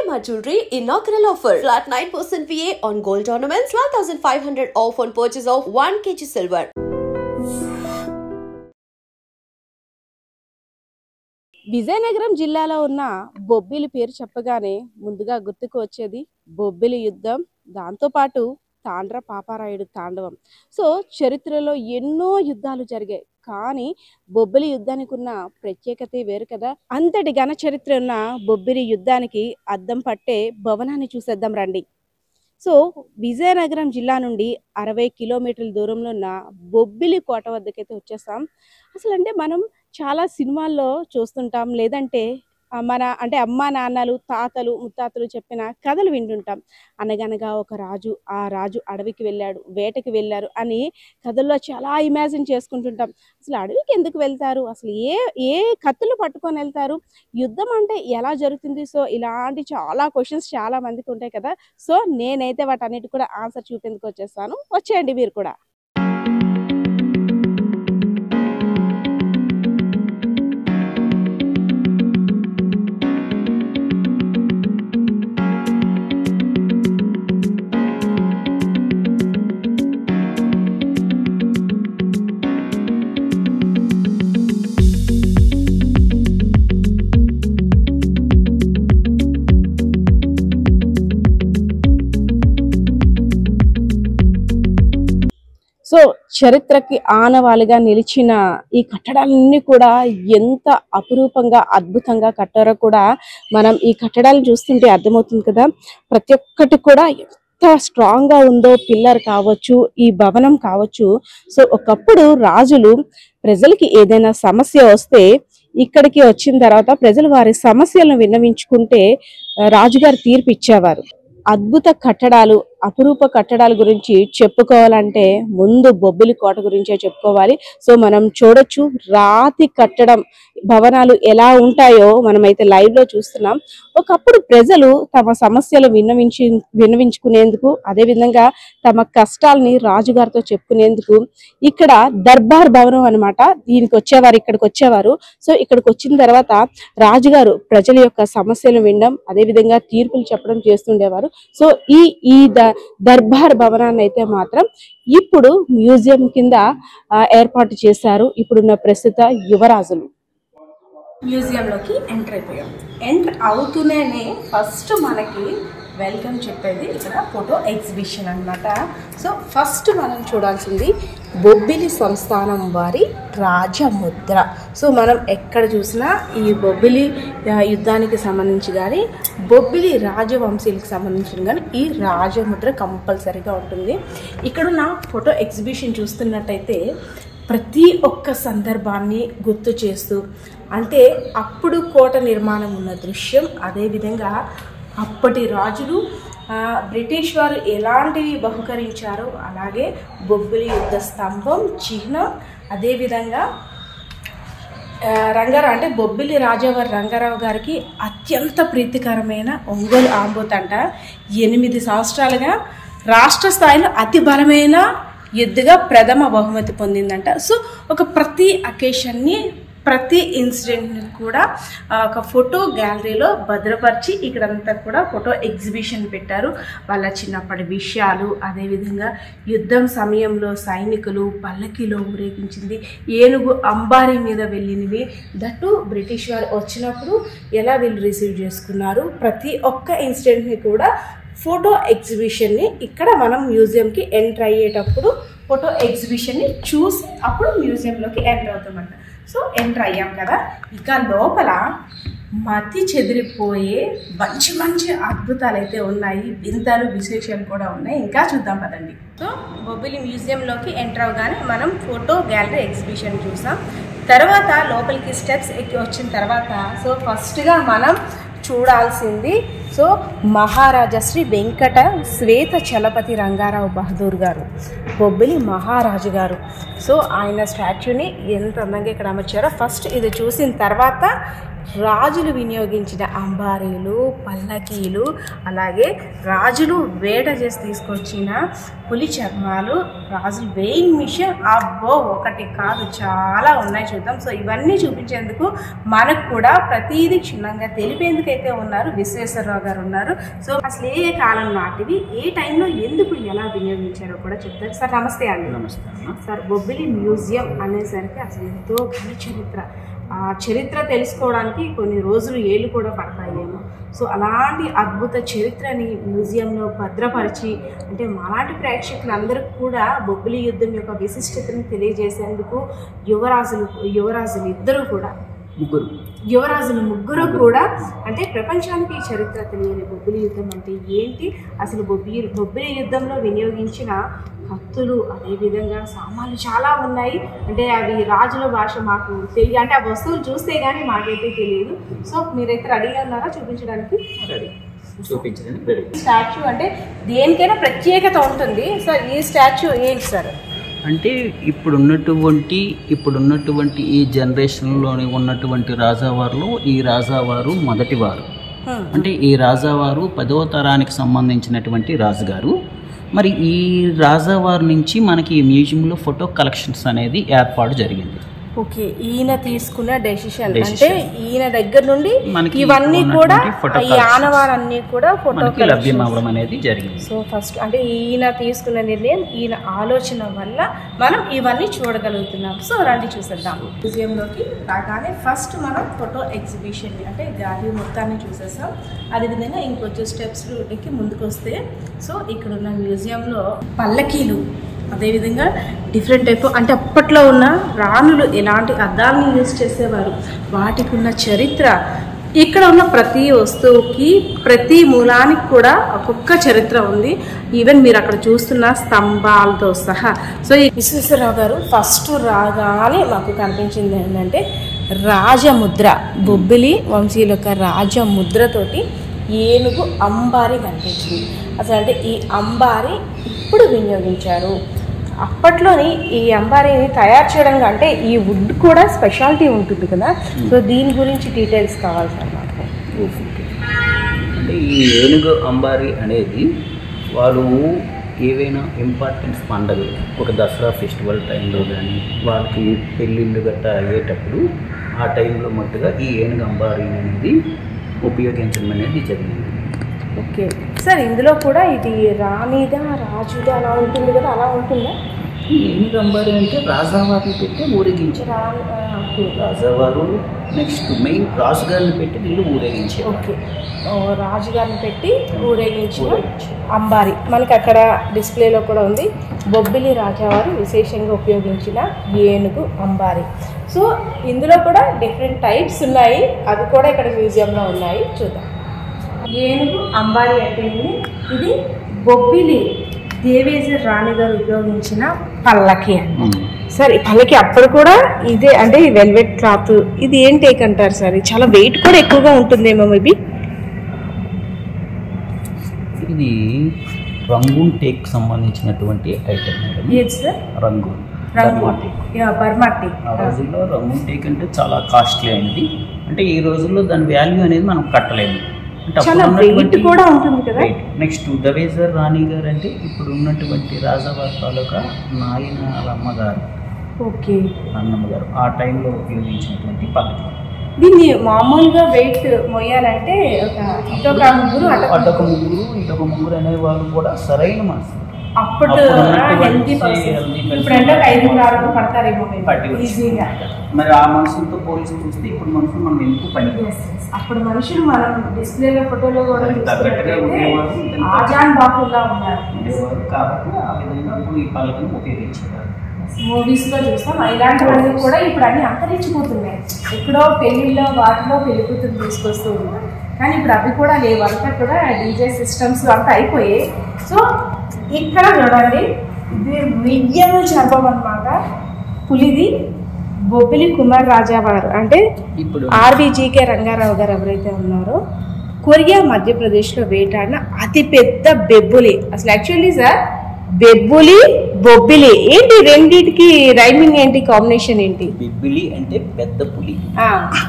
Shalimar Jewelry inaugural offer. Flat 9% VA on gold ornaments, 12,500 off on purchase of 1 kg silver. Vizianagaram జిల్లాలో ఉన్న బొబ్బిలి పేరు చెప్పగానే ముందుగా గుర్తుకు వచ్చేది బొబ్బిలి యుద్ధం, దాంతోపాటు తాండ్ర పాపారాయుడు తాండవం. సో చరిత్రలో ఎన్నో యుద్ధాలు జరిగాయి, కానీ బొబ్బిలి యుద్ధానికి ఉన్న ప్రత్యేకత వేరు కదా. అంతటి ఘన చరిత్ర ఉన్న బొబ్బిలి యుద్ధానికి అద్దం పట్టే భవనాన్ని చూసేద్దాం రండి. సో విజయనగరం జిల్లా నుండి 60 కిలోమీటర్ల దూరంలో ఉన్న బొబ్బిలి కోట వద్దకైతే వచ్చేసాం. అసలు అంటే మనం చాలా సినిమాల్లో చూస్తుంటాం, లేదంటే మన అంటే అమ్మా నాన్నలు తాతలు ముత్తాతలు చెప్పిన కథలు వింటుంటాం. అనగనగా ఒక రాజు, ఆ రాజు అడవికి వెళ్ళాడు, వేటకి వెళ్ళారు అని కథల్లో చాలా ఇమాజిన్ చేసుకుంటుంటాం. అసలు అడవికి ఎందుకు వెళ్తారు, అసలు ఏ కత్తులు పట్టుకొని వెళ్తారు, యుద్ధం అంటే ఎలా జరుగుతుంది? సో ఇలాంటి చాలా క్వశ్చన్స్ చాలా మందికి ఉంటాయి కదా. సో నేనైతే వాటన్నిటి కూడా ఆన్సర్ చూపేందుకు వచ్చేస్తాను, వచ్చేయండి మీరు కూడా. సో చరిత్రకి ఆనవాలుగా నిలిచిన ఈ కట్టడాలన్నీ కూడా ఎంత అపురూపంగా అద్భుతంగా కట్టారో కూడా మనం ఈ కట్టడాలను చూస్తుంటే అర్థమవుతుంది కదా. ప్రతి ఒక్కటి కూడా ఎంత స్ట్రాంగ్ గా ఉందో, పిల్లర్ కావచ్చు, ఈ భవనం కావచ్చు. సో ఒకప్పుడు రాజులు ప్రజలకి ఏదైనా సమస్య వస్తే ఇక్కడికి వచ్చిన తర్వాత ప్రజలు వారి సమస్యలను విన్నవించుకుంటే రాజుగారు తీర్పు ఇచ్చేవారు. అద్భుత కట్టడాలు, అపురూప కట్టడాల గురించి చెప్పుకోవాలంటే ముందు బొబ్బిలి కోట గురించే చెప్పుకోవాలి. సో మనం చూడొచ్చు రాతి కట్టడం భవనాలు ఎలా ఉంటాయో మనమైతే లైవ్ లో చూస్తున్నాం. ఒకప్పుడు ప్రజలు తమ సమస్యలు విన్నవించుకునేందుకు, అదేవిధంగా తమ కష్టాలని రాజుగారితో చెప్పుకునేందుకు ఇక్కడ దర్బార్ భవనం అనమాట, ఇక్కడికి వచ్చేవారు. సో ఇక్కడికి వచ్చిన తర్వాత రాజుగారు ప్రజల యొక్క సమస్యలు వినడం, అదేవిధంగా తీర్పులు చెప్పడం చేస్తుండేవారు. సో ఈ దర్బార్ భవనాన్ని అయితే మాత్రం ఇప్పుడు మ్యూజియం కింద ఏర్పాటు చేశారు. ఇప్పుడున్న ప్రస్తుత యువరాజులు. మ్యూజియంలోకి ఎంటర్ అయిపోయాం. ఎంటర్ అవుతూనే ఫస్ట్ మనకి వెల్కమ్ చెప్పేది ఇక్కడ ఫోటో ఎగ్జిబిషన్ అన్నమాట. సో ఫస్ట్ మనం చూడాల్సింది బొబ్బిలి సంస్థానం వారి రాజముద్ర. సో మనం ఎక్కడ చూసినా ఈ బొబ్బిలి యుద్ధానికి సంబంధించి కానీ, బొబ్బిలి రాజవంశీలకు సంబంధించిన కానీ ఈ రాజముద్ర కంపల్సరీగా ఉంటుంది. ఇక్కడున్న ఫోటో ఎగ్జిబిషన్ చూస్తున్నట్టయితే ప్రతి ఒక్క సందర్భాన్ని గుర్తు చేస్తూ, అంటే అప్పుడు కోట నిర్మాణం ఉన్న దృశ్యం, అదేవిధంగా అప్పటి రాజులు బ్రిటిష్ వారు ఎలాంటివి బహుకరించారో, అలాగే బొబ్బిలి యుద్ధ స్తంభం చిహ్నం, అదేవిధంగా రంగారావు అంటే బొబ్బిలి రాజావారి రంగారావు గారికి అత్యంత ప్రీతికరమైన ఒంగోలు ఆంబోత్ అంట 8 సంవత్సరాలుగా రాష్ట్ర స్థాయిలో అతి బలమైన ఎద్దుగా ప్రథమ బహుమతి పొందిందంట. సో ఒక ప్రతి అకేషన్ని, ప్రతి ఇన్సిడెంట్ని కూడా ఒక ఫోటో గ్యాలరీలో భద్రపరిచి ఇక్కడంతా కూడా ఫోటో ఎగ్జిబిషన్ పెట్టారు. వాళ్ళ చిన్నప్పటి విషయాలు, అదేవిధంగా యుద్ధం సమయంలో సైనికులు పల్లకిలో ఊరేగించింది, ఏనుగు అంబారీ మీద వెళ్ళినవి, దట్టు బ్రిటిష్ వారు వచ్చినప్పుడు ఎలా వీళ్ళు రిసీవ్ చేసుకున్నారు, ప్రతి ఒక్క ఇన్సిడెంట్ని కూడా ఫోటో ఎగ్జిబిషన్ని ఇక్కడ మనం మ్యూజియంకి ఎంటర్ అయ్యేటప్పుడు ఫోటో ఎగ్జిబిషన్ని చూసి అప్పుడు మ్యూజియంలోకి ఎంటర్ అవుతామంట. సో ఎంటర్ అయ్యాం కదా, ఇక లోపల మతి చెదిరిపోయే మంచి మంచి అద్భుతాలు అయితే ఉన్నాయి, వింతలు విశేషాలు కూడా ఉన్నాయి. ఇంకా చూద్దాం పదండి. సో బొబ్బిలి మ్యూజియంలోకి ఎంటర్ అవగానే మనం ఫోటో గ్యాలరీ ఎగ్జిబిషన్ చూసాం. తర్వాత లోపలికి స్టెప్స్ ఎక్కి వచ్చిన తర్వాత సో ఫస్ట్గా మనం చూడాల్సింది సో మహారాజా శ్రీ వెంకట శ్వేత చలపతి రంగారావు బహదూర్ గారు, బొబ్బిలి మహారాజు గారు. సో ఆయన స్టాచ్యూని ఎంత అందంగా ఇక్కడ అమర్చారో ఫస్ట్ ఇది చూసిన తర్వాత రాజులు వినియోగించిన అంబారీలు, పల్లకీలు, అలాగే రాజులు వేట చేసి తీసుకొచ్చిన పులి చర్మాలు, రాజులు వెయింగ్ మిషన్, అబ్బో ఒకటి కాదు చాలా ఉన్నాయి, చూద్దాం. సో ఇవన్నీ చూపించేందుకు మనకు కూడా ప్రతిదీ క్షుణ్ణంగా తెలిపేందుకైతే ఉన్నారు విశ్వేశ్వరరావు గారు ఉన్నారు. సో అసలు ఏ కాలం నాటివి, ఏ టైంలో ఎందుకు ఎలా వినియోగించారో కూడా చెప్తారు. సార్ నమస్తే అండి. నమస్తే సార్, బొబ్బిలి మ్యూజియం అనేసరికి అసలు ఎంతో ఘన చరిత్ర, ఆ చరిత్ర తెలుసుకోవడానికి కొన్ని రోజులు ఏళ్ళు కూడా పడతాయేమో. సో అలాంటి అద్భుత చరిత్రని మ్యూజియంలో భద్రపరిచి, అంటే మాలాంటి ప్రేక్షకులందరికీ కూడా బొబ్బిలి యుద్ధం యొక్క విశిష్టతని తెలియజేసేందుకు యువరాజులు ఇద్దరు కూడా, యువరాజులు ముగ్గురు కూడా, అంటే ప్రపంచానికి ఈ చరిత్ర తెలియని బొబ్బిలి యుద్ధం అంటే ఏంటి, అసలు బొబ్బిలి యుద్ధంలో వినియోగించిన కత్తులు, అదేవిధంగా సామాన్లు చాలా ఉన్నాయి. అంటే అవి రాజుల భాష మాకు తెలియ, అంటే ఆ వస్తువులు చూస్తే కానీ మాకైతే తెలియదు. సో మీరైతే రెడీగా ఉన్నారా చూపించడానికి? స్టాచ్యూ అంటే దేనికైనా ప్రత్యేకత ఉంటుంది. సో ఈ స్టాచ్యూ ఏంటి సార్? అంటే ఇప్పుడున్నటువంటి ఈ జనరేషన్లోని ఉన్నటువంటి రాజావారులో ఈ రాజావారు మొదటివారు. అంటే ఈ రాజావారు 10వ తరానికి సంబంధించినటువంటి రాజుగారు. మరి ఈ రాజావారి నుంచి మనకి ఈ మ్యూజియంలో ఫోటో కలెక్షన్స్ అనేది ఏర్పాటు జరిగింది. ఓకే, ఈయన తీసుకున్న డెసిషన్ అంటే ఈయన దగ్గర నుండి ఇవన్నీ కూడా ఈ ఆనవారన్నీ కూడా ఫోటో లభ్యం అవ్వడం అనేది జరిగింది. సో ఫస్ట్ అంటే ఈయన తీసుకున్న నిర్ణయం, ఈయన ఆలోచన వల్ల మనం ఇవన్నీ చూడగలుగుతున్నాం. సో రండి చూసేద్దాం. మ్యూజియంలోకి రాగానే ఫస్ట్ మనం ఫోటో ఎగ్జిబిషన్ అంటే గ్యాలరీ మొత్తాన్ని చూసేసాం. అదేవిధంగా ఇంకొంచెం స్టెప్స్ ఎక్కి ముందుకు వస్తే, సో ఇక్కడ ఉన్న మ్యూజియంలో పల్లకీలు, అదేవిధంగా డిఫరెంట్ టైప్, అంటే అప్పట్లో ఉన్న రాణులు ఎలాంటి అద్దాలను యూజ్ చేసేవారు, వాటికి ఉన్న చరిత్ర, ఇక్కడ ఉన్న ప్రతి వస్తువుకి ప్రతి మూలానికి కూడా ఒక్కొక్క చరిత్ర ఉంది. ఈవెన్ మీరు అక్కడ చూస్తున్న స్తంభాలతో సహా. సో ఈ విశ్వేశ్వరరావు గారు ఫస్ట్ రాగానే మాకు కనిపించింది ఏంటంటే రాజముద్ర, బొబ్బిలి వంశీయుల యొక్క రాజముద్రతోటి ఏనుగు అంబారి కనిపించింది. అసలు అంటే ఈ అంబారి ఇప్పుడు వినియోగించారు. అప్పట్లోని ఈ అంబారీని తయారు చేయడం అంటే ఈ వుడ్ కూడా స్పెషాలిటీ ఉంటుంది కదా. సో దీని గురించి డీటెయిల్స్ కావాలి సార్ మాకు. అంటే ఈ ఏనుగు అంబారీ అనేది వాళ్ళు ఏవైనా ఇంపార్టెన్స్ పండుగలు, ఒక దసరా ఫెస్టివల్ టైంలో కానీ, వాళ్ళకి పెళ్ళిళ్ళు గట్టా అయ్యేటప్పుడు ఆ టైంలో మట్టుగా ఈ ఏనుగు అంబారీ అనేది ఉపయోగించడం అనేది జరిగింది. ఓకే సార్, ఇందులో కూడా ఇది రాణిదా రాజుదా అలా ఉంటుంది కదా, అలా ఉంటుందా? ఏనుగు అంబారీ అంటే రాజావారిని పెట్టి ఊరేగించారు. రాజావారు నెక్స్ట్ మెయిన్ రాజుగారిని పెట్టి వీళ్ళు ఊరేగించారు. ఓకే, రాజుగారిని పెట్టి ఊరేగించిన అంబారీ మనకి అక్కడ డిస్ప్లేలో కూడా ఉంది. బొబ్బిలి రాజావారు విశేషంగా ఉపయోగించిన ఏనుగు అంబారీ. సో ఇందులో కూడా డిఫరెంట్ టైప్స్ ఉన్నాయి, అవి కూడా ఇక్కడ మ్యూజియంలో ఉన్నాయి, చూద్దాం. ఏనుగు అంబారీ అంటే ఇది బొబ్బిలి దేవేజర్ రాణి గారు ఉపయోగించిన పల్లకి అండి. సార్ ఈ పల్లకి అప్పుడు కూడా ఇదే, అంటే ఈ వెల్వెట్ క్లాత్, ఇది ఏం టేక్ అంటారు సార్? ఇది చాలా వెయిట్ కూడా ఎక్కువగా ఉంటుందేమో మేబీ. ఇది రంగూన్ టేక్ సంబంధించినటువంటి ఐటమ్. ఏది సార్? Rangoon Burma teak. ఆ రోజుల్లో రంగూన్ టేక్ అంటే చాలా కాస్ట్లీ అయినది. అంటే ఈ రోజుల్లో దాని వాల్యూ అనేది మనం కట్టలేము. చాలా వెయిట్ కూడా ఉంటుంది కదా. నెక్స్ట్ దేవేజర్ రాణి గారు అంటే ఇప్పుడు ఉన్నటువంటి రాజావారి తాలూకా నాయనమ్మ గారు, ఓకే అన్నమ్మ గారు ఆ టైంలో ఉపయోగించినటువంటి పద్ధతి. దీన్ని మామూలుగా వెయిట్ మోయాలంటే ఇటొక ముగ్గురు ఇటొక ముగ్గురు అనే వాళ్ళు కూడా సరైన మనసు. అప్పుడు హెల్తీ పర్సన్, ఇప్పుడు అంటే 5-6 పడతారేమో ఈజీగా. మరి ఆ మనుషులతో పోలీసు చూస్తే ఇప్పుడు మనుషులు మనం ఎందుకు పని, అప్పుడు మనుషులు మనం డిస్ప్లేలో ఫోటోలో కూడా ఆజాన్ బాపుల్లా ఉన్నారు కాబట్టి ఆ విధంగా ఇప్పుడు ఈ పళ్ళకను ఉపయోగించారు. మూవీస్ లో చూస్తాం ఇలాంటివన్నీ కూడా ఇప్పుడు అన్ని అంతరించిపోతున్నాయి. ఎక్కడో పెళ్లిళ్ళలో వాటిలో పెళ్లి కూతురు తీసుకొస్తూ ఉన్నారు, కానీ ఇప్పుడు అవి కూడా లేవు, అంతా కూడా డీజే సిస్టమ్స్ అంతా అయిపోయాయి. సో ఇక్కడ చూడండి, ఇది మియ్యం చర్మం అన్నమాట, పులిది. బొబ్బిలి కుమార్ రాజావారు అంటే ఇప్పుడు ఆర్బీజీకే రంగారావు గారు ఎవరైతే ఉన్నారో కొరియా మధ్యప్రదేశ్లో వేటాడిన అతిపెద్ద బెబ్బులి. అసలు యాక్చువల్లీ సార్ బెబ్బులి బొబ్బిలి ఏంటి రెండింటికి రైమింగ్ ఏంటి, కాంబినేషన్ ఏంటి? బిబ్బిలి అంటే పెద్ద పులి,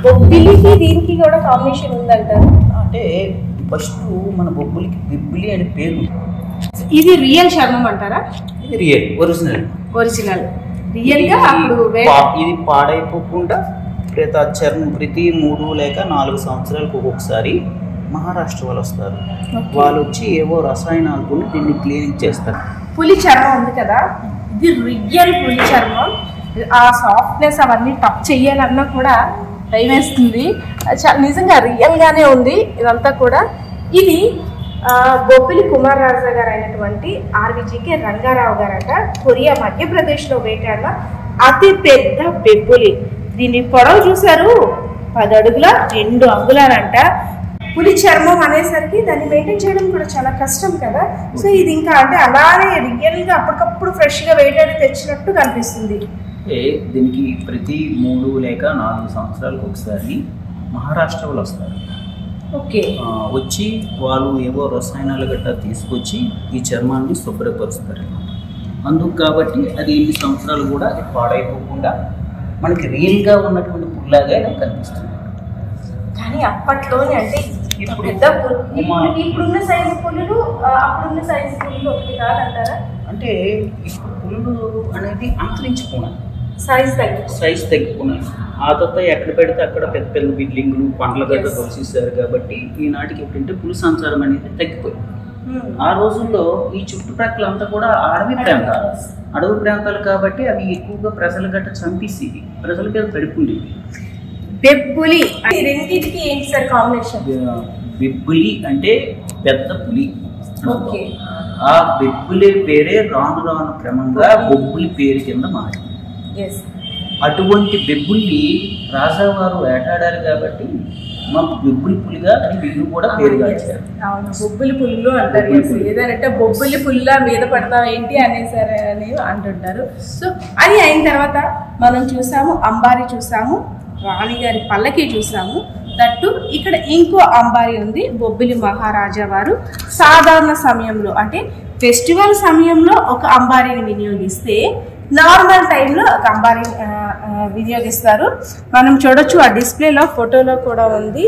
బొబ్బిలికి దీనికి కూడా కాంబినేషన్ ఉందంటారు. అంటే ఫస్ట్ మన బొబ్బులికి బిబ్బిలి అనే పేరు. ఇది రియల్ చర్మం అంటారా? ఇది రియల్ ఒరిజినల్ రియల్ గా అప్పుడు ఇది పాడైపోకుండా ప్రతి 3 లేక 4 సంవత్సరాలకు ఒక్కొక్కసారి మహారాష్ట్ర వాళ్ళు వస్తారు. వాళ్ళు వచ్చి ఏవో రసాయనాలతో దీన్ని క్లీనింగ్ చేస్తారు. పులి చర్మం ఉంది కదా, ఇది రియల్ పులి చర్మం. ఆ సాఫ్ట్నెస్ అవన్నీ టచ్ చెయ్యాలన్నా కూడా భయం వేస్తుంది. నిజంగా రియల్ గానే ఉంది ఇదంతా కూడా. ఇది బొబ్బిలి కుమార్ రాజా గారు అయినటువంటి ఆర్విజికే రంగారావు గారట కొరియా మధ్యప్రదేశ్లో వేటాడిన అతి పెద్ద బెబ్బులి. దీని పొడవు చూసారు, 10 అడుగుల 2 అంగుళాలంట. పులి చర్మం అనేసరికి దాన్ని మెయింటైన్ చేయడం కూడా చాలా కష్టం కదా. సో ఇది ఇంకా అంటే అలానే రియల్గా అప్పటికప్పుడు ఫ్రెష్గా వేటాడి తెచ్చినట్టు కనిపిస్తుంది. దీనికి ప్రతి 3 లేక 4 సంవత్సరాలకు ఒకసారి మహారాష్ట్ర వాళ్ళు వస్తారు. ఓకే, వచ్చి వాళ్ళు ఏవో రసాయనాలు గట్టా తీసుకొచ్చి ఈ చర్మాన్ని శుభ్రపరుస్తారు అందుకు. కాబట్టి అది ఎన్ని సంవత్సరాలు కూడా పాడైపోకుండా మనకి రియల్గా ఉన్నటువంటి పుల్లాగా కనిపిస్తుంది. కానీ అప్పట్లోనే అంటే పెద్ద ఇప్పుడున్న సైజు పులులు అప్పుడున్న సైజు పులులు ఒకటి కాదంటారా? అంటే ఇప్పుడు పులులు అనేది అంతరించిపోయినాయి, సైజ్ తగ్గిపోయినాయి. ఆ తర్వాత ఎక్కడ పెడితే అక్కడ పెద్ద పెద్ద బిల్డింగ్లు పండ్ల గడ్డ తోసేసారు. కాబట్టి ఈనాటికి ఏంటంటే పులి సంచారం అనేది తగ్గిపోయింది. ఆ రోజుల్లో ఈ చుట్టుప్రక్కల అంతా కూడా అడవి ప్రాంతాలు కాబట్టి అవి ఎక్కువగా ప్రజల గట్ట చంపేసి ప్రజలకి పడిపోయింది. బెబ్బులి రెండింటికి ఏంటి సార్ కాంబినేషన్? బెబ్బులి అంటే పెద్ద పులి. ఆ బెబ్బులి పేరే రాను రాను క్రమంగా బొబ్బులి పేరు కింద మారింది. అటువంటి బెబ్బుల్ని రాజావారు వేటాడారు కాబట్టి మా బొబ్బులి పులిగా అని వీళ్ళు కూడా పేరుగా ఇచ్చారు. అవును, బొబ్బులి పుల్లు అంటారు. ఏదంటే బొబ్బులి పుల్ల మీద పడతాం ఏంటి అనేసారు అని అంటుంటారు. సో అది అయిన తర్వాత మనం చూసాము అంబారీ, చూసాము రాణిగారి పల్లకి చూసాము. దట్టు ఇక్కడ ఇంకో అంబారీ ఉంది. బొబ్బిలి మహారాజా వారు సాధారణ సమయంలో అంటే ఫెస్టివల్ సమయంలో ఒక అంబారీని వినియోగిస్తే నార్మల్ టైంలో ఒక అంబారీ వినియోగిస్తారు. మనం చూడొచ్చు ఆ డిస్ప్లేలో ఫోటోలో కూడా ఉంది.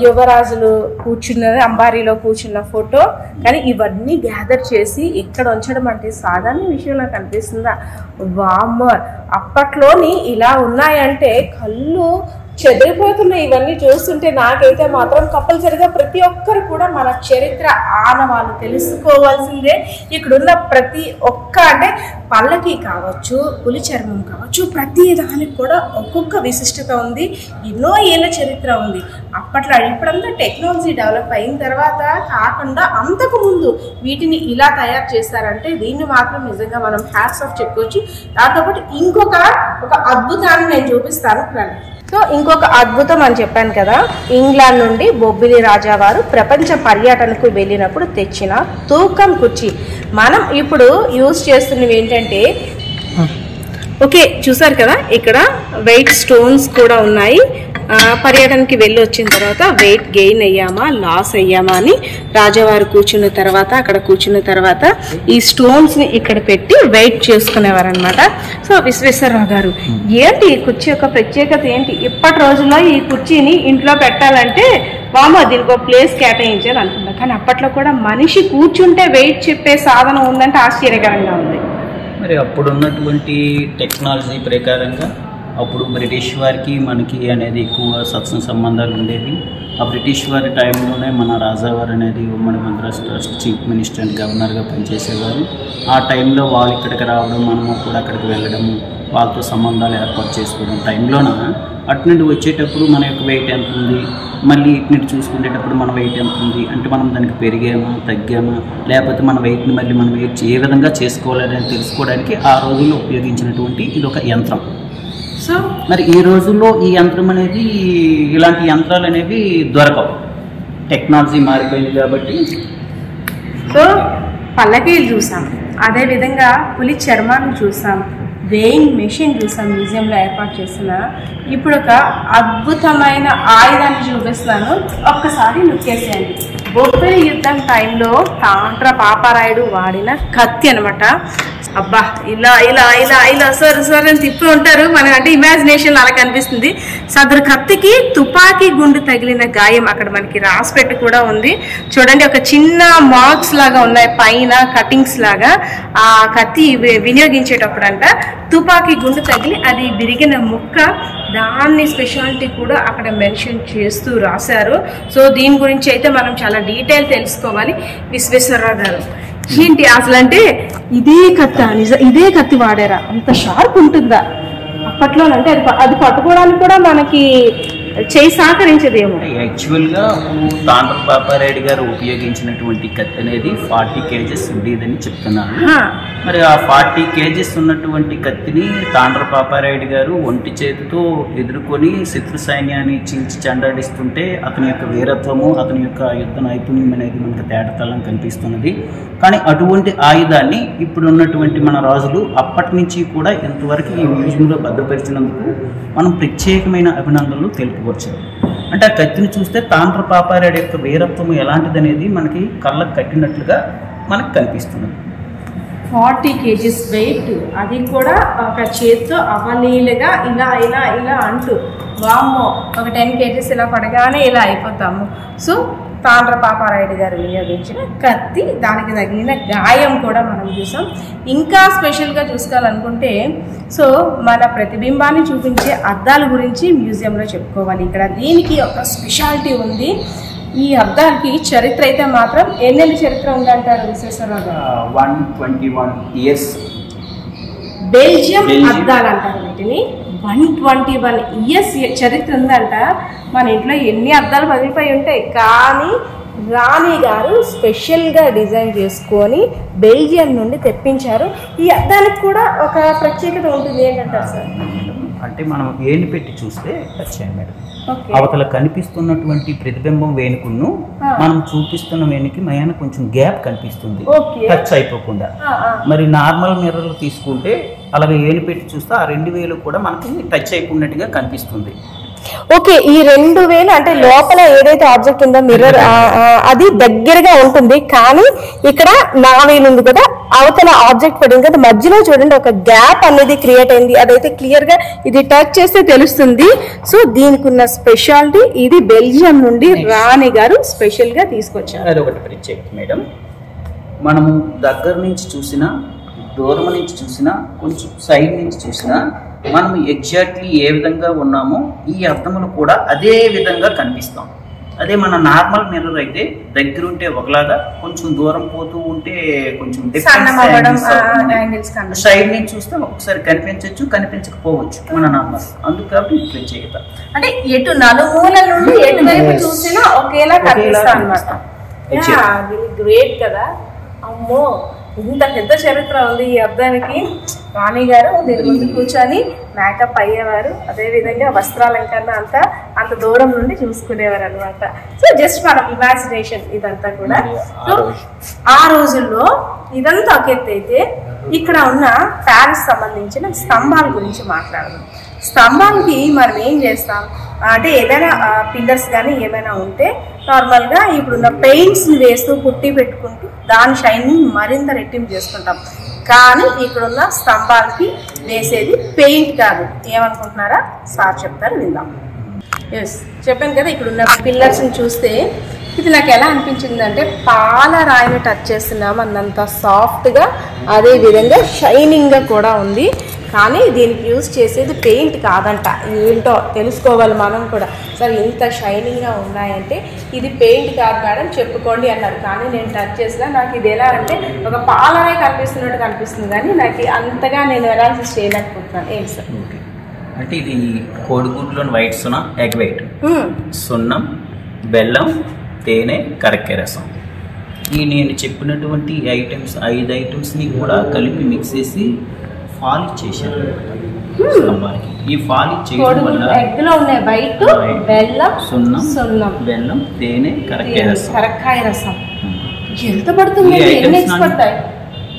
యువరాజులు కూర్చున్నది అంబారీలో కూర్చున్న ఫోటో. కానీ ఇవన్నీ గ్యాదర్ చేసి ఇక్కడ ఉంచడం అంటే సాధారణ విషయంలో కనిపిస్తుందా? వామ్మర్, అప్పట్లోని ఇలా ఉన్నాయంటే కళ్ళు చెదిరిపోతున్నాయి. ఇవన్నీ చూస్తుంటే నాకైతే మాత్రం కంపల్సరిగా ప్రతి ఒక్కరు కూడా మన చరిత్ర ఆనవాళ్ళు తెలుసుకోవాల్సిందే. ఇక్కడున్న ప్రతి ఒక్క అంటే పల్లకి కావచ్చు, పులి చర్మం కావచ్చు, ప్రతి దానికి కూడా ఒక్కొక్క విశిష్టత ఉంది. ఎన్నో ఏళ్ళ చరిత్ర ఉంది. అప్పట్లో ఇప్పుడంతా టెక్నాలజీ డెవలప్ అయిన తర్వాత కాకుండా అంతకుముందు వీటిని ఇలా తయారు చేస్తారంటే దీన్ని మాత్రం నిజంగా మనం హ్యాట్స్ ఆఫ్ చెప్పుకోవచ్చు. దాంతోపాటు ఇంకొక అద్భుతాన్ని నేను చూపిస్తాను. సో ఇంకొక అద్భుతం అని చెప్పాను కదా, ఇంగ్లాండ్ నుండి బొబ్బిలి రాజా వారు ప్రపంచ పర్యటనకు వెళ్ళినప్పుడు తెచ్చిన తూకం కుర్చీ. మనం ఇప్పుడు యూజ్ చేస్తున్నవి ఏంటంటే, ఓకే చూసారు కదా ఇక్కడ వెయిట్ స్టోన్స్ కూడా ఉన్నాయి. పర్యటనకి వెళ్ళి వచ్చిన తర్వాత వెయిట్ గెయిన్ అయ్యామా లాస్ అయ్యామా అని రాజావారు కూర్చున్న తర్వాత అక్కడ కూర్చున్న తర్వాత ఈ స్టోన్స్ని ఇక్కడ పెట్టి వెయిట్ చేసుకునేవారనమాట. సో విశ్వేశ్వరరావు గారు, ఏంటి ఈ కుర్చీ యొక్క ప్రత్యేకత ఏంటి? ఇప్పటి రోజుల్లో ఈ కుర్చీని ఇంట్లో పెట్టాలంటే వామో దీనికి ఒక ప్లేస్ కేటాయించాలి అనుకుంటా. కానీ అప్పట్లో కూడా మనిషి కూర్చుంటే వెయిట్ చెప్పే సాధనం ఉందంటే ఆశ్చర్యకరంగా ఉంది. మరి అప్పుడున్నటువంటి టెక్నాలజీ ప్రకారంగా అప్పుడు బ్రిటిష్ వారికి మనకి అనేది ఎక్కువ సత్సంగ సంబంధాలు ఉండేవి. ఆ బ్రిటిష్ వారి టైంలోనే మన రాజావారు అనేది ఉమ్మడి Madras trust chief minister and గవర్నర్గా పనిచేసేవారు. ఆ టైంలో వాళ్ళు ఇక్కడికి రావడం, మనము కూడా అక్కడికి వెళ్ళడము, వాళ్ళతో సంబంధాలు ఏర్పాటు చేసుకోవడం టైంలోన అటు నుండి వచ్చేటప్పుడు మన యొక్క వెయిట్ ఎంత ఉంది, మళ్ళీ ఇటు నుండి చూసుకునేటప్పుడు మన వెయిట్ ఎంత ఉంది అంటే మనం దానికి పెరిగామా తగ్గామా, లేకపోతే మన వెయిట్ని మళ్ళీ మనం వెయిట్ ఏ విధంగా చేసుకోవాలని తెలుసుకోవడానికి ఆ రోజుల్లో ఉపయోగించినటువంటి ఇది ఒక యంత్రం. సో మరి ఈ రోజుల్లో ఈ యంత్రం అనేది ఇలాంటి యంత్రాలు అనేవి దొరకవు, టెక్నాలజీ మారిపోయింది కాబట్టి. సో పల్లకీలు చూసాం, అదేవిధంగా పులి చర్మాన్ని చూసాం, వేయింగ్ మెషిన్ చూసాం మ్యూజియంలో ఏర్పాటు చేసిన. ఇప్పుడు ఒక అద్భుతమైన ఆయుధాన్ని చూపిస్తాను, ఒక్కసారి నొక్కేసేయండి. బొబ్బిలి యుద్ధం టైంలో తాండ్ర పాపారాయుడు వాడిన కత్తి అనమాట. అబ్బా ఇలా ఇలా ఇలా ఇలా సార్ అని తిప్పి ఉంటారు మనకు, అంటే ఇమాజినేషన్ అలా కనిపిస్తుంది. సదరు కత్తికి తుపాకీ గుండు తగిలిన గాయం అక్కడ మనకి రాసిపెట్టి కూడా ఉంది చూడండి. ఒక చిన్న మార్క్స్ లాగా ఉన్నాయి పైన, కటింగ్స్ లాగా. ఆ కత్తి వినియోగించేటప్పుడు అంట తుపాకీ గుండు తగిలి అది విరిగిన ముక్క, దాన్ని స్పెషాలిటీ కూడా అక్కడ మెన్షన్ చేస్తూ రాశారు. సో దీని గురించి అయితే మనం చాలా డీటెయిల్ తెలుసుకోవాలి. విశ్వేశ్వరరావు గారు ఏంటి అసలు అంటే ఇదే కత్తి వాడారా? అంత షార్ప్ ఉంటుందా అప్పట్లో? అంటే అది పట్టుకోవడానికి కూడా మనకి చేయి సహకరించదేమో. యాక్చువల్గా తాండ్ర పాపారాయుడు గారు ఉపయోగించినటువంటి కత్తి అనేది 40 kgs ఉండేదని చెప్తున్నాను. మరి ఆ 40 kgs ఉన్నటువంటి కత్తిని తాండ్ర పాపారాయుడు గారు ఒంటి చేతితో ఎదుర్కొని శత్రు సైన్యాన్ని చీల్చి చెండాడిస్తుంటే అతని యొక్క వీరత్వము, అతని యొక్క యుద్ధ నైపుణ్యం అనేది మనకు తేటతలం కనిపిస్తున్నది. కానీ అటువంటి ఆయుధాన్ని ఇప్పుడు ఉన్నటువంటి మన రాజులు అప్పటి నుంచి కూడా ఎంతవరకు ఈ మ్యూజియంలో భద్రపరిచినందుకు మనం ప్రత్యేకమైన అభినందనలు తెలుపుకోవచ్చు. అంటే ఆ కత్తిని చూస్తే తాండ్ర పాపారాయుడు యొక్క వీరత్వం ఎలాంటిది అనేది మనకి కళ్ళకు కట్టినట్లుగా మనకు కనిపిస్తున్నది. 40 kgs వెయిట్, అది కూడా ఒక చేత్తో అవలీలుగా ఇలా ఇలా ఇలా అంటూ, వామ్మో ఒక 10 kgs ఇలా పడగానే ఇలా అయిపోతాము. సో తాండ్ర పాపారాయుడు గారు వినియోగించిన కత్తి, దానికి తగిలిన గాయం కూడా మనం చూసాం. ఇంకా స్పెషల్గా చూసుకోవాలనుకుంటే సో మన ప్రతిబింబాన్ని చూపించే అద్దాల గురించి మ్యూజియంలో చెప్పుకోవాలి. ఇక్కడ దీనికి ఒక స్పెషాలిటీ ఉంది. ఈ అద్దాలకి చరిత్ర అయితే మాత్రం ఎన్నెల్లి చరిత్ర ఉందంటారు విశ్వేశ్వరరావు గారు? 121 years. బెల్జియం అద్దాలు అంటారు వీటిని. 121 years చరిత్ర ఉందంట. మన ఇంట్లో ఎన్ని అద్దాలు పగిలిపోయి ఉంటాయి, కానీ రాణి గారు స్పెషల్గా డిజైన్ చేసుకొని బెల్జియం నుండి తెప్పించారు. ఈ అద్దానికి కూడా ఒక ప్రత్యేకత ఉంటుంది. ఏంటంటారు సార్? అంటే మనం వేణి పెట్టి చూస్తే వచ్చాయి మేడం, అవతల కనిపిస్తున్నటువంటి ప్రతిబింబం వేణుకును మనం చూపిస్తున్న వేణికి మయాన కొంచెం గ్యాప్ కనిపిస్తుంది, టచ్ అయిపోకుండా. మరి నార్మల్ మిర్రర్లు తీసుకుంటే అలాగే వేణి పెట్టి చూస్తే ఆ 2 వేలు కూడా మనకి టచ్ అయిపోయినట్టుగా కనిపిస్తుంది. ఓకే, ఈ 2 వేలు అంటే లోపల ఏదైతే ఆబ్జెక్ట్ ఉందో మిర్రర్ అది దగ్గరగా ఉంటుంది, కానీ ఇక్కడ 4 వేలు ఉంది కదా, అవతల ఆబ్జెక్ట్ పడింది కదా, మధ్యలో చూడండి ఒక గ్యాప్ అనేది క్రియేట్ అయింది. అదైతే క్లియర్ గా ఇది టచ్ చేస్తే తెలుస్తుంది. సో దీనికి ఉన్న స్పెషాలిటీ ఇది బెల్జియం నుండి రాణి గారు స్పెషల్ గా తీసుకొచ్చారు. అదొకటి ప్రత్యేకత మేడం. మనము దగ్గర నుంచి చూసినా, దూరం నుంచి చూసినా, కొంచెం సైడ్ నుంచి చూసినా మనం ఎగ్జాక్ట్లీ ఏ విధంగా ఉన్నామో ఈ అర్థములు కూడా అదే విధంగా కనిపిస్తాం. అదే మన నార్మల్ మిర్రర్ అయితే దగ్గర ఉంటే ఒకలాగా, కొంచెం దూరం పోతూ ఉంటే కొంచెం సైడ్ నుంచి చూస్తే ఒకసారి కనిపించవచ్చు, కనిపించకపోవచ్చు మన నార్మల్. అందుకని ప్రత్యేకత అంటే ఎటు నలుమూల నుండి ఎటువైపు చూసినా ఒకేలా కనిపిస్తా అన్నమాట. గ్రేట్ కదా. అమ్మో ఇంత పెద్ద చరిత్ర ఉంది ఈ అద్దానికి. రాణి గారు దీని ముందు కూర్చొని మేకప్ అయ్యేవారు, అదేవిధంగా వస్త్రాలంకరణ అంతా అంత దూరం నుండి చూసుకునేవారు అనమాట. సో జస్ట్ మన ఇమాజినేషన్ ఇదంతా కూడా. సో ఆ రోజుల్లో ఇదంతా ఒక ఎత్తు అయితే, ఇక్కడ ఉన్న ప్యారిస్ సంబంధించిన స్తంభాల గురించి మాట్లాడదాం. స్తంభాలకి మనం ఏం చేస్తాం అంటే ఏదైనా పిల్లర్స్ కానీ ఏమైనా ఉంటే నార్మల్గా ఇప్పుడున్న పెయింట్స్ని వేస్తూ పుట్టి పెట్టుకుంటూ దాని షైనింగ్ మరింత రెట్టింపు చేసుకుంటాం. కానీ ఇక్కడున్న స్తంభాలకి వేసేది పెయింట్ కాదు. ఏమనుకుంటున్నారా? సార్ చెప్తారు, విందాం. ఎస్, చెప్పాను కదా, ఇక్కడున్న పిల్లర్స్ని చూస్తే ఇది నాకు ఎలా అనిపించింది అంటే పాల రాయిని టచ్ చేస్తున్నాం అన్నంత సాఫ్ట్గా, అదేవిధంగా షైనింగ్గా కూడా ఉంది. కానీ దీనికి యూజ్ చేసేది పెయింట్ కాదంట. ఏంటో తెలుసుకోవాలి మనం కూడా. సార్ ఇంత షైనింగ్గా ఉన్నాయంటే ఇది పెయింట్ కాదు మేడం చెప్పుకోండి అన్నారు. కానీ నేను టచ్ చేసినా నాకు ఇది ఎలా అంటే ఒక పాలనే కనిపిస్తున్నట్టు కనిపిస్తుంది, కానీ నాకు అంతగా నేను అనాలిసిస్ చేయలేకపోతున్నాను. ఏంటి సార్ అంటే ఇది కోడిగుడ్లోని వైట్ సున్న, ఎగ్ వైట్, సున్నం, బెల్లం, తేనె, కరక్కాయ రసం. ఈ నేను చెప్పినటువంటి ఐటమ్స్ 5 ఐటమ్స్ని కూడా కలిపి మిక్స్ చేసి పాలిష్ చేశారు స్తంభానికి. ఈ పాలిష్ చేయడం వల్ల వైట్, బెల్లం, సున్నం, బెల్లం, తేనె, కరక్కాయ రసం ఎంత పడుతుంది?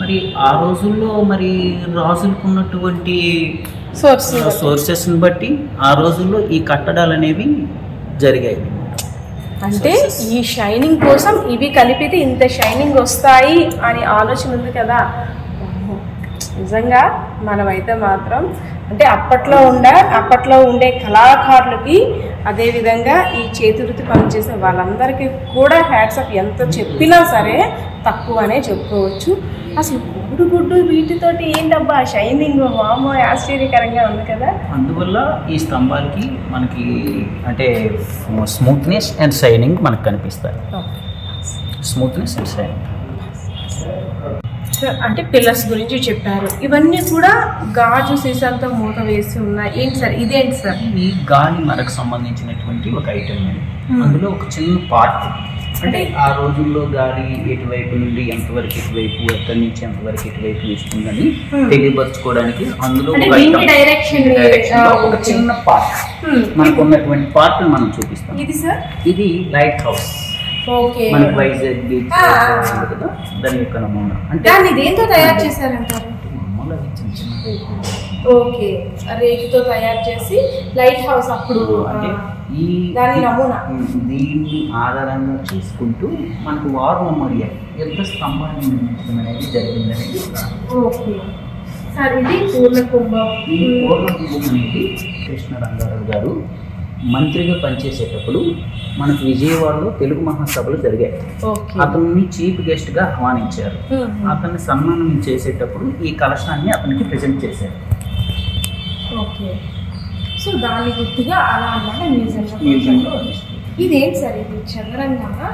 మరి ఆ రోజుల్లో మరి రాజులకు ఉన్నటువంటి సోర్సెస్ని బట్టి ఆ రోజుల్లో ఈ కట్టడాలు అనేవి జరిగాయి. అంటే ఈ షైనింగ్ కోసం ఇవి కలిపితే ఇంత షైనింగ్ వస్తాయి అని ఆలోచన ఉంది కదా. నిజంగా మనమైతే మాత్రం అంటే అప్పట్లో ఉండే కళాకారులకి, అదేవిధంగా ఈ చేతివృత్తి పనిచేసే వాళ్ళందరికీ కూడా హ్యాట్స్ ఆఫ్. ఎంత చెప్పినా సరే తక్కువనే చెప్పుకోవచ్చు. అసలు గుడ్డు వీటితోటి ఏంటబ్బా షైనింగ్, వామో ఆశ్చర్యకరంగా ఉంది కదా. అందువల్ల ఈ స్తంభాలకి మనకి అంటే స్మూత్నెస్ అండ్ షైనింగ్ మనకు కనిపిస్తాయి. Smoothness and shining. అంటే పిల్లర్స్ గురించి చెప్పారు. ఇవన్నీ కూడా గాజు సీసాలతో మూత వేసి ఉన్నాయి. ఏంటి సార్ ఇదేంటి సార్? ఇది గాలి మరకు సంబంధించినటువంటి ఒక ఐటమ్ అండి. అందులో ఒక చిన్న పార్ట్ అంటే ఆ రోజుల్లో గాలి ఎటువైపు నుండి ఎంతవరకు ఎటువైపు, ఎక్కడి నుంచి ఎంతవరకు ఎటువైపు ఇస్తుందని తెలియపరచుకోవడానికి అందులో ఒక చిన్న పార్ట్ మనకు ఉన్నటువంటి పార్ట్ మనం చూపిస్తాం. ఇది సార్ ఇది లైట్ హౌస్. మనకి వైజాగ్ బీచ్ కదా, దాని యొక్క నమూనా. అంటే దాన్ని దేంతో తయారు చేశారంటారు? ఓకే, రేకుతో తయారు చేసి లైట్ హౌస్ అప్పుడు ఈ దాని నమూనా. దీన్ని ఆధారంగా చేసుకుంటూ మనకు వార్ మెమోరియల్ యుద్ధ స్తంభాన్ని నిర్మించడం అనేది జరిగిందనేది. ఓకే సార్, ఇది పూర్ణకుంభం. ఈ పూర్ణకుంభం అనేది కృష్ణ రంగారావు గారు మంత్రిగా పనిచేసేటప్పుడు మనకు విజయవాడలో తెలుగు మహాసభలు జరిగాయి. అతన్ని చీఫ్ గెస్ట్ గా ఆహ్వానించారు. అతన్ని సన్మానం చేసేటప్పుడు ఈ కలశాన్ని అతనికి ప్రజెంట్ చేశారు. ఓకే, సో దాని గుర్తుగా అలా అన్నమాట మ్యూజియంలో. ఇదేంటి సార్? ఇది చదరంగా?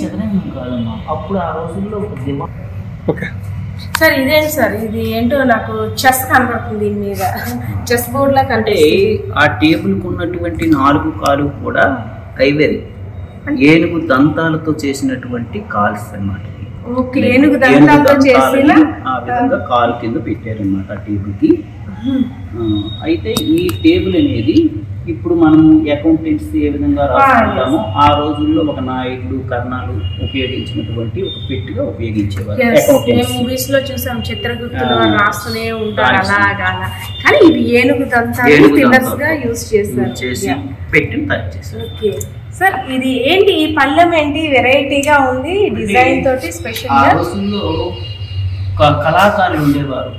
చదరంగం కాదమ్మా, అప్పుడు ఆ రోజుల్లో ఓకే సార్, ఇదేంటి సార్? ఇది ఏంటో నాకు చెస్ కనబడుతుంది దీని మీద, చెస్ బోర్డ్ లా కనిపిస్తుంది. ఆ టేబుల్కి ఉన్నటువంటి 4 కాలు కూడా ఐవరీ ఏనుగు దంతాలతో చేసినటువంటి కాల్స్ అన్నమాట. ఏనుగు దంతాలతో చేసిన ఆ విధంగా కాలు కింద పెట్టారన్నమాట ఆ టేబుల్ కి. అయితే ఈ టేబుల్ అనేది ఇప్పుడు మనం అకౌంటెంట్స్ ఏ విధంగా రాసుకుంటామో ఆ రోజుల్లో ఒక నాయుడు కర్ణాలు ఉపయోగించినటువంటి ఒక పెట్టిగా ఉపయోగించేవారు. మూవీస్ లో చూసాం, చిత్రగుప్తులు రాస్తూనే ఉంటారు అలాగా. కానీ ఇవి ఏనుగు దంతాలు పిల్లర్స్ గా యూజ్ చేసి పెట్టిని తయారు చేశారు. ఓకే సార్, ఇది ఏంటి? ఈ పళ్ళెం ఏంటి వెరైటీగా ఉంది, డిజైన్ తోటి స్పెషల్ గా. ఆ రోజుల్లో కళాకారులు ఉండేవారు,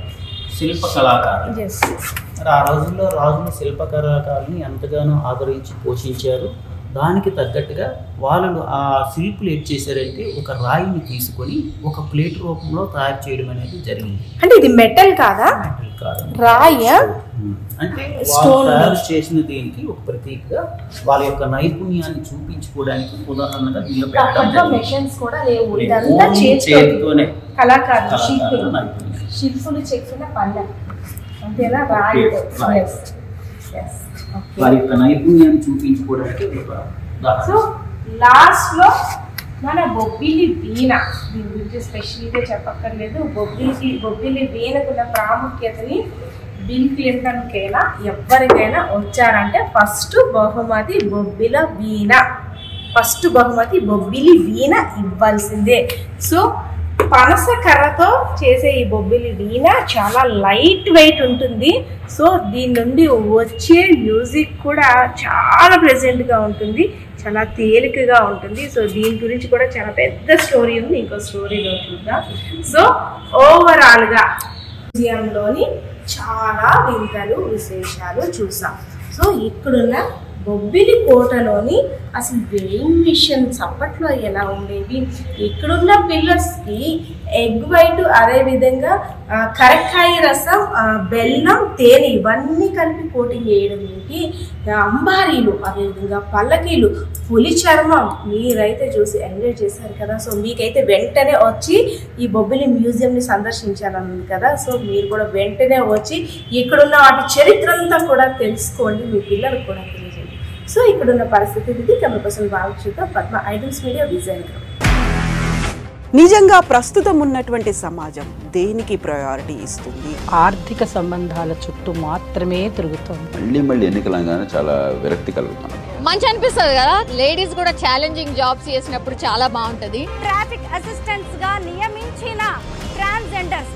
శిల్ప కళాకారులు. ఆ రోజుల్లో రాజులు శిల్ప కళాకారుని ఎంతగానో ఆదరించి పోషించారు. దానికి తగ్గట్టుగా వాళ్ళు ఆ శిల్పులు ఏం చేశారంటే ఒక రాయిని తీసుకొని ఒక ప్లేట్ రూపంలో తయారు చేయడం అనేది జరిగింది. అంటే ఇది మెటల్ కాదా? మెటల్ కాదు, రాయి. అంటే వాళ్ళు తయారు చేసిన దీనికి ఒక ప్రతీకగా వాళ్ళ యొక్క నైపుణ్యాన్ని చూపించుకోవడానికి ఉదాహరణగా దీనిలో పెట్టడం. చేతితోనే కళాకారులు శిల్పులు చెక్కిన పళ్ళెం అంతేనా? రాయి. వారి యొక్క నైపుణ్యాన్ని చూపించుకోవడానికి. సో లాస్ట్ లో మన బొబ్బిలి వీణ, దీని గురించి స్పెషల్గా చెప్పక్కర్లేదు. బొబ్బిలి వీణకున్న ప్రాముఖ్యతని బిల్ క్లింటన్కైనా ఎవరికైనా వచ్చారంటే ఫస్ట్ బహుమతి బొబ్బిలి వీణ ఇవ్వాల్సిందే. సో పనస కర్రతో చేసే ఈ బొబ్బిలి వీణ చాలా లైట్ వెయిట్ ఉంటుంది. సో దీని నుండి వచ్చే మ్యూజిక్ కూడా చాలా ప్లెజెంట్గా ఉంటుంది, చాలా తేలికగా ఉంటుంది. సో దీని గురించి కూడా చాలా పెద్ద స్టోరీ ఉంది, ఇంకో స్టోరీలో చూద్దాం. సో ఓవరాల్గా మ్యూజియంలోని చాలా వింతలు విశేషాలు చూసాం. సో ఇక్కడున్న బొబ్బిలి కోటలోని అసలు వెయింగ్ మిషన్స్ అప్పట్లో ఎలా ఉండేవి, ఇక్కడున్న పిల్లర్స్కి ఎగ్ వైట్, అదేవిధంగా కరక్కాయ రసం, బెల్లం, తేనె ఇవన్నీ కలిపి కోటింగ్ చేయడం ఏంటి, అంబారీలు, అదేవిధంగా పల్లకీలు, పులి చర్మం. మీరైతే చూసి ఎంజాయ్ చేశారు కదా. సో మీకైతే వెంటనే వచ్చి ఈ బొబ్బిలి మ్యూజియంని సందర్శించాలన్నది కదా. సో మీరు కూడా వెంటనే వచ్చి ఇక్కడున్న వాటి చరిత్ర అంతా కూడా తెలుసుకోండి, మీ పిల్లలకు కూడా తెలియజేయండి. సో ఇక్కడున్న పరిస్థితి ఇది. కెమెరా బాలకృష్ణతో పద్మ ఐడల్స్ మీడియా విజయనగరం. నిజంగా ప్రస్తుతం ఉన్నటువంటి సమాజం దేనికి ప్రయారిటీ ఇస్తుంది? ఆర్థిక సంబంధాల చుట్టూ మాత్రమే తిరుగుతుంది. మళ్ళీ ఎన్నికలంగానే చాలా విరక్తి కలుగుతాను. మంచి అనిపిస్తుంది కదా, లేడీస్ కూడా ఛాలెంజింగ్ జాబ్స్ చేసినప్పుడు చాలా బాగుంటది. ట్రాఫిక్ అసిస్టెంట్స్ గా నియమించిన ట్రాన్స్జెండర్స్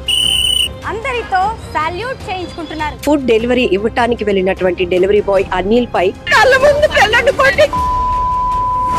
అందరితో సాల్యూట్ చేయించుకుంటున్నారు. ఫుడ్ డెలివరీ ఇవ్వటానికి వెళ్ళినటువంటి డెలివరీ బాయ్ అనిల్ పై కళ్ళ ముందు